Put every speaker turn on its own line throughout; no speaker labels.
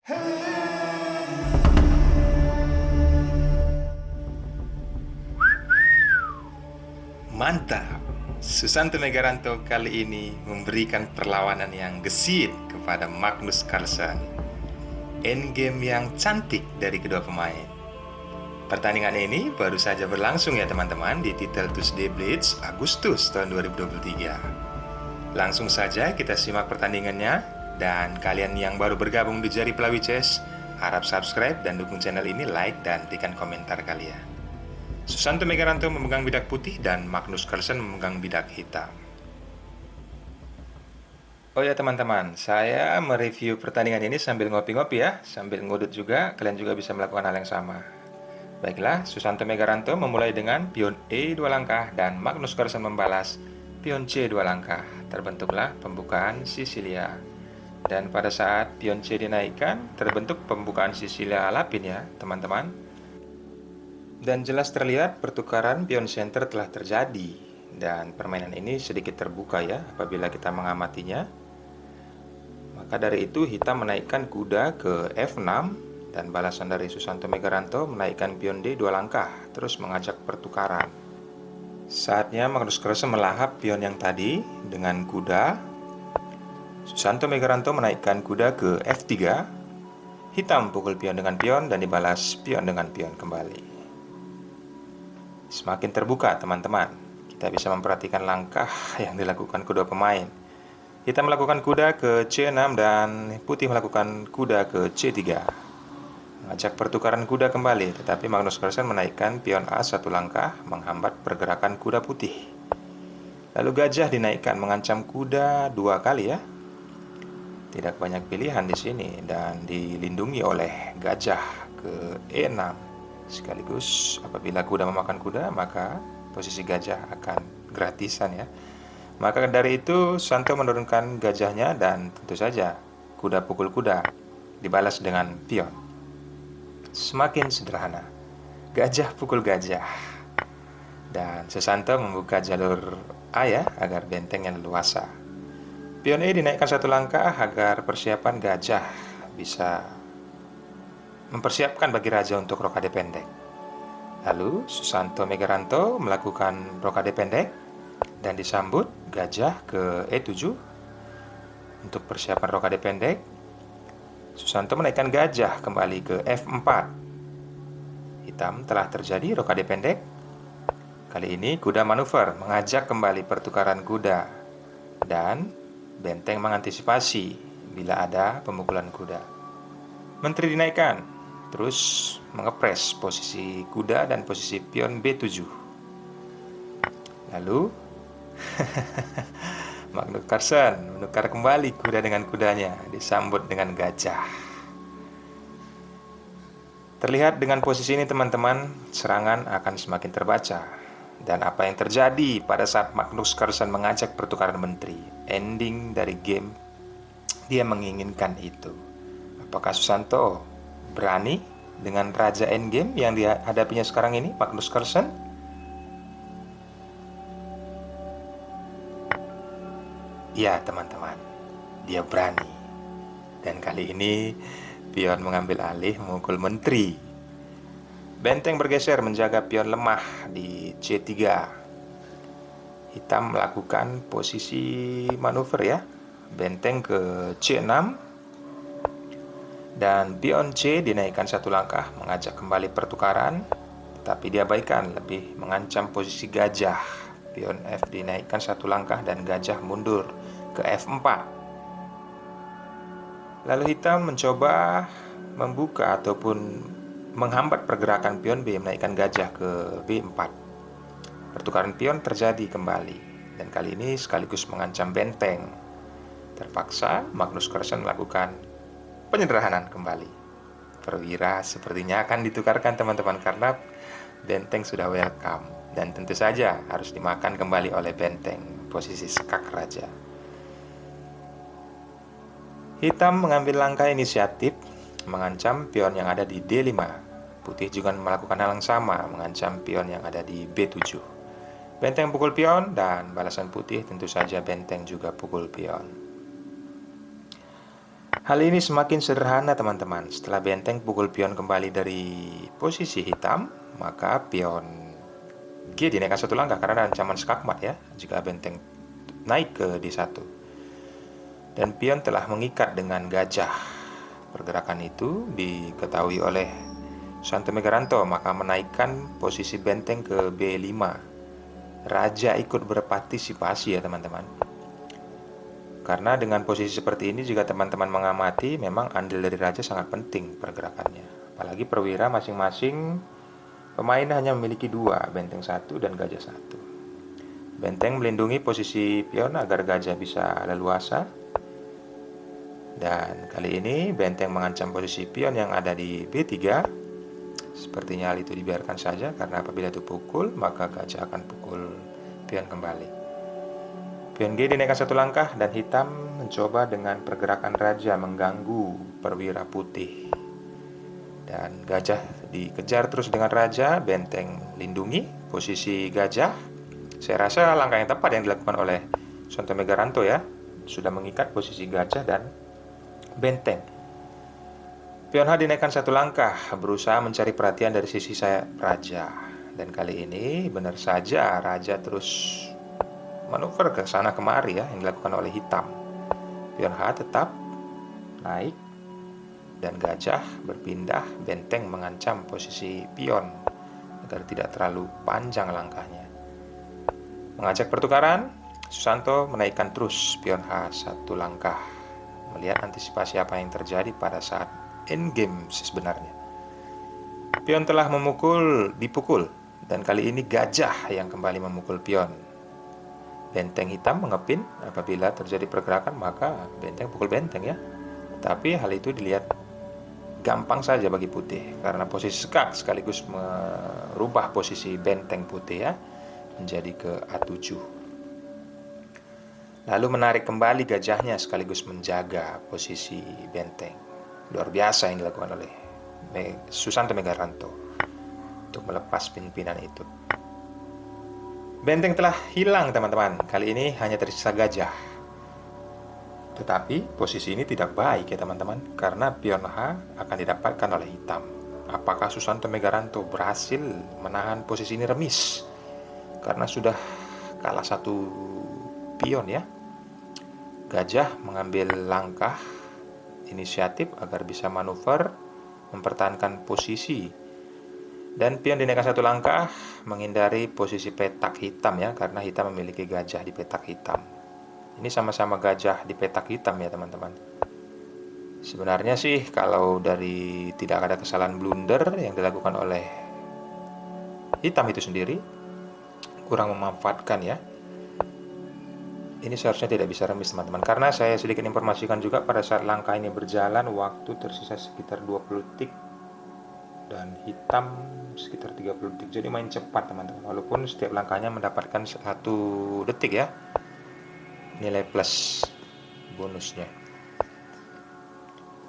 Mantap! Susanto Megaranto kali ini memberikan perlawanan yang gesit kepada Magnus Carlsen. Endgame yang cantik dari kedua pemain. Pertandingan ini baru saja berlangsung ya teman-teman di Title Tuesday Blitz Agustus tahun 2023. Langsung saja kita simak pertandingannya. Dan kalian yang baru bergabung di Jari Pelawi Chess, harap subscribe dan dukung channel ini, like dan berikan komentar kalian. Susanto Megaranto memegang bidak putih dan Magnus Carlsen memegang bidak hitam. Oh ya teman-teman, saya mereview pertandingan ini sambil ngopi-ngopi ya, sambil ngudut juga. Kalian juga bisa melakukan hal yang sama. Baiklah, Susanto Megaranto memulai dengan pion E 2 langkah dan Magnus Carlsen membalas pion C 2 langkah. Terbentuklah pembukaan Sisilia. Dan pada saat pion C dinaikkan, terbentuk pembukaan Sisilia Lapin ya teman-teman. Dan jelas terlihat pertukaran pion center telah terjadi. Dan permainan ini sedikit terbuka ya apabila kita mengamatinya. Maka dari itu hitam menaikkan kuda ke F6. Dan balasan dari Susanto Megaranto menaikkan pion D 2 langkah. Terus mengajak pertukaran. Saatnya Magnus Carlsen melahap pion yang tadi dengan kuda. Susanto Megaranto menaikkan kuda ke F3. Hitam pukul pion dengan pion dan dibalas pion dengan pion kembali. Semakin terbuka teman-teman. Kita bisa memperhatikan langkah yang dilakukan kedua pemain. Hitam melakukan kuda ke C6 dan putih melakukan kuda ke C3. Mengajak pertukaran kuda kembali, tetapi Magnus Carlsen menaikkan pion A1 langkah menghambat pergerakan kuda putih. Lalu gajah dinaikkan mengancam kuda 2 kali ya. Tidak banyak pilihan di sini dan dilindungi oleh gajah ke E6. Sekaligus apabila kuda memakan kuda, maka posisi gajah akan gratisan ya. Maka dari itu Susanto menurunkan gajahnya dan tentu saja kuda pukul kuda dibalas dengan pion. Semakin sederhana. Gajah pukul gajah. Dan Susanto membuka jalur A ya agar bentengnya leluasa. Pion E dinaikkan 1 langkah agar persiapan gajah bisa mempersiapkan bagi raja untuk rokade pendek. Lalu Susanto Megaranto melakukan rokade pendek dan disambut gajah ke E7 untuk persiapan rokade pendek. Susanto menaikkan gajah kembali ke F4. Hitam telah terjadi rokade pendek. Kali ini kuda manuver mengajak kembali pertukaran kuda dan benteng mengantisipasi bila ada pemukulan kuda. Menteri dinaikkan, terus mengepres posisi kuda dan posisi pion B7. Lalu Magnus Carlsen menukar kembali kuda dengan kudanya, disambut dengan gajah. Terlihat dengan posisi ini teman-teman, serangan akan semakin terbaca. Dan apa yang terjadi pada saat Magnus Carlsen mengajak pertukaran menteri? Ending dari game dia menginginkan itu. Apakah Susanto berani dengan raja endgame yang dihadapinya sekarang ini, Magnus Carlsen? Ya teman-teman, dia berani. Dan kali ini pion mengambil alih memukul menteri. Benteng bergeser menjaga pion lemah di C3. Hitam melakukan posisi manuver ya. Benteng ke C6. Dan pion C dinaikkan 1 langkah mengajak kembali pertukaran. Tapi diabaikan, lebih mengancam posisi gajah. Pion F dinaikkan 1 langkah dan gajah mundur ke F4. Lalu hitam mencoba membuka ataupun menghambat pergerakan pion B menaikkan gajah ke B4. Pertukaran pion terjadi kembali dan kali ini sekaligus mengancam benteng. Terpaksa Magnus Carlsen melakukan penyederhanaan kembali. Perwira sepertinya akan ditukarkan teman-teman karena benteng sudah welcome dan tentu saja harus dimakan kembali oleh benteng posisi skak raja. Hitam mengambil langkah inisiatif mengancam pion yang ada di D5. Putih juga melakukan hal yang sama, mengancam pion yang ada di B7. Benteng pukul pion dan balasan putih tentu saja benteng juga pukul pion. Hal ini semakin sederhana teman-teman. Setelah benteng pukul pion kembali dari posisi hitam, maka pion G dinaikkan satu langkah karena ada ancaman skakmat ya, jika benteng naik ke D1. Dan pion telah mengikat dengan gajah. Pergerakan itu diketahui oleh Susanto Megaranto, maka menaikkan posisi benteng ke B5. Raja ikut berpartisipasi ya teman-teman. Karena dengan posisi seperti ini, jika teman-teman mengamati, memang andil dari raja sangat penting pergerakannya. Apalagi perwira masing-masing pemain hanya memiliki 2, benteng 1 dan gajah 1. Benteng melindungi posisi pion agar gajah bisa leluasa. Dan kali ini benteng mengancam posisi pion yang ada di B3. Sepertinya hal itu dibiarkan saja, karena apabila itu pukul, maka gajah akan pukul pion kembali. Pion G dinaikkan satu langkah dan hitam mencoba dengan pergerakan raja mengganggu perwira putih. Dan gajah dikejar terus dengan raja, benteng lindungi posisi gajah. Saya rasa langkah yang tepat yang dilakukan oleh Susanto Megaranto ya, sudah mengikat posisi gajah dan benteng. Pion H dinaikkan satu langkah, berusaha mencari perhatian dari sisi sayap raja. Dan kali ini benar saja raja terus manuver ke sana kemari ya, yang dilakukan oleh hitam. Pion H tetap naik dan gajah berpindah, benteng mengancam posisi pion agar tidak terlalu panjang langkahnya. Mengajak pertukaran, Susanto menaikkan terus pion H satu langkah, melihat antisipasi apa yang terjadi pada saat endgame sebenarnya. Pion telah dipukul, dan kali ini gajah yang kembali memukul pion. Benteng hitam mengepin apabila terjadi pergerakan, maka benteng pukul benteng ya. Tapi hal itu dilihat gampang saja bagi putih, karena posisi skak sekaligus merubah posisi benteng putih ya, menjadi ke A7. Lalu menarik kembali gajahnya sekaligus menjaga posisi benteng. Luar biasa yang dilakukan oleh Susanto Megaranto untuk melepas pimpinan itu. Benteng telah hilang teman-teman. Kali ini hanya tersisa gajah. Tetapi posisi ini tidak baik ya teman-teman, karena pion H akan didapatkan oleh hitam. Apakah Susanto Megaranto berhasil menahan posisi ini remis? Karena sudah kalah satu pion ya. Gajah mengambil langkah inisiatif agar bisa manuver mempertahankan posisi, dan pion dinaikkan satu langkah menghindari posisi petak hitam ya, karena hitam memiliki gajah di petak hitam. Ini sama-sama gajah di petak hitam ya teman-teman. Sebenarnya sih kalau dari tidak ada kesalahan blunder yang dilakukan oleh hitam itu sendiri, kurang memanfaatkan ya, ini seharusnya tidak bisa remis teman-teman. Karena saya sedikit informasikan juga, pada saat langkah ini berjalan, waktu tersisa sekitar 20 detik dan hitam sekitar 30 detik. Jadi main cepat teman-teman, walaupun setiap langkahnya mendapatkan 1 detik ya, nilai plus bonusnya.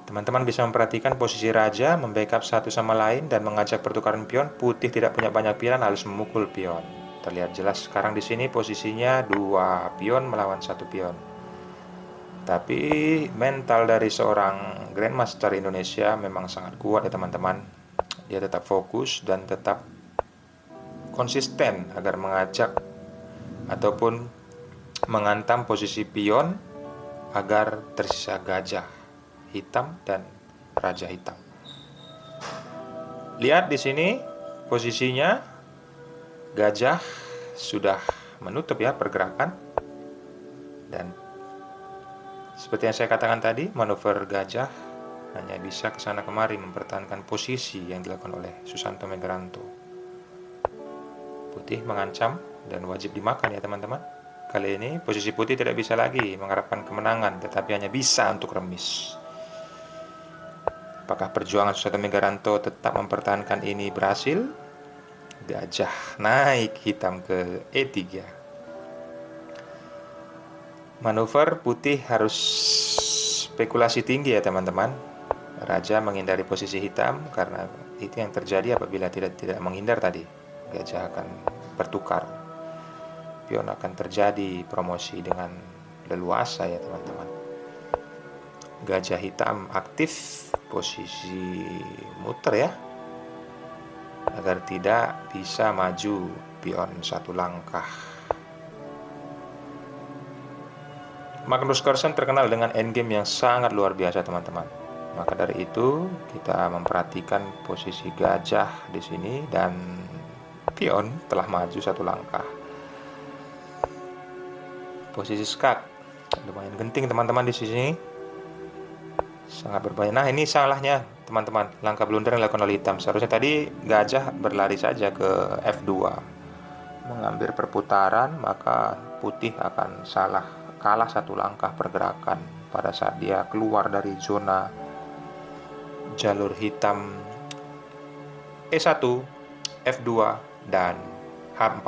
Teman-teman bisa memperhatikan posisi raja membackup satu sama lain dan mengajak pertukaran pion. Putih tidak punya banyak pilihan, harus memukul pion. Terlihat jelas sekarang di sini posisinya 2 pion melawan 1 pion. Tapi mental dari seorang Grandmaster Indonesia memang sangat kuat ya teman-teman. Dia tetap fokus dan tetap konsisten agar mengajak ataupun menghantam posisi pion agar tersisa gajah hitam dan raja hitam. Lihat di sini posisinya, gajah sudah menutup ya pergerakan, dan seperti yang saya katakan tadi, manuver gajah hanya bisa kesana kemari mempertahankan posisi yang dilakukan oleh Susanto Megaranto. Putih mengancam dan wajib dimakan ya teman-teman. Kali ini posisi putih tidak bisa lagi mengharapkan kemenangan, tetapi hanya bisa untuk remis. Apakah perjuangan Susanto Megaranto tetap mempertahankan ini berhasil? Gajah naik, hitam ke E3. Manuver putih harus spekulasi tinggi ya teman-teman. Raja menghindari posisi hitam, karena itu yang terjadi apabila tidak menghindar tadi. Gajah akan bertukar. Pion akan terjadi promosi dengan leluasa ya teman-teman. Gajah hitam aktif posisi muter ya, agar tidak bisa maju pion satu langkah. Magnus Carlsen terkenal dengan endgame yang sangat luar biasa teman-teman. Maka dari itu kita memperhatikan posisi gajah di sini dan pion telah maju satu langkah. Posisi skak lumayan genting teman-teman di sini, sangat berbahaya. Nah ini salahnya teman-teman, langkah blunder yang dilakukan oleh hitam. Seharusnya tadi gajah berlari saja ke F2 mengambil perputaran, maka putih akan kalah satu langkah pergerakan pada saat dia keluar dari zona jalur hitam E1, F2, dan H4.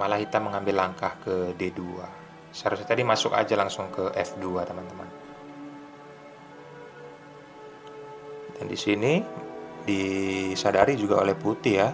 Malah hitam mengambil langkah ke D2. Seharusnya tadi masuk aja langsung ke F2 teman-teman. Dan di sini disadari juga oleh putih ya.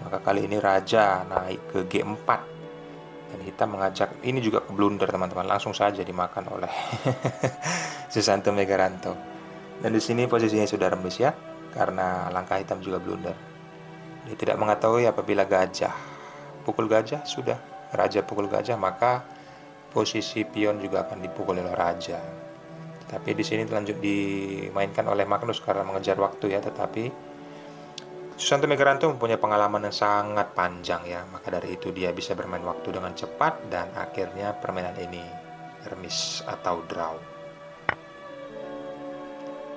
Maka kali ini raja naik ke G4 dan hitam mengajak, ini juga ke blunder teman-teman, langsung saja dimakan oleh Susanto Megaranto. Dan di sini posisinya sudah rembes ya, karena langkah hitam juga blunder. Dia tidak mengetahui apabila gajah pukul gajah, sudah raja pukul gajah, maka posisi pion juga akan dipukul oleh raja. Tapi di sini lanjut dimainkan oleh Magnus karena mengejar waktu ya, tetapi Susanto Megaranto mempunyai pengalaman yang sangat panjang ya, maka dari itu dia bisa bermain waktu dengan cepat dan akhirnya permainan ini remis atau draw.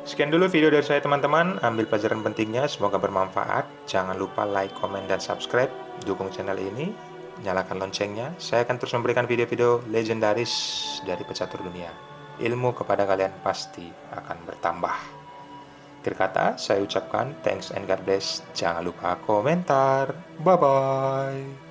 Sekian dulu video dari saya teman-teman, ambil pelajaran pentingnya, semoga bermanfaat. Jangan lupa like, komen, dan subscribe, dukung channel ini, nyalakan loncengnya. Saya akan terus memberikan video-video legendaris dari pecatur dunia. Ilmu kepada kalian pasti akan bertambah. Akhir kata, saya ucapkan thanks and God bless. Jangan lupa komentar. Bye-bye.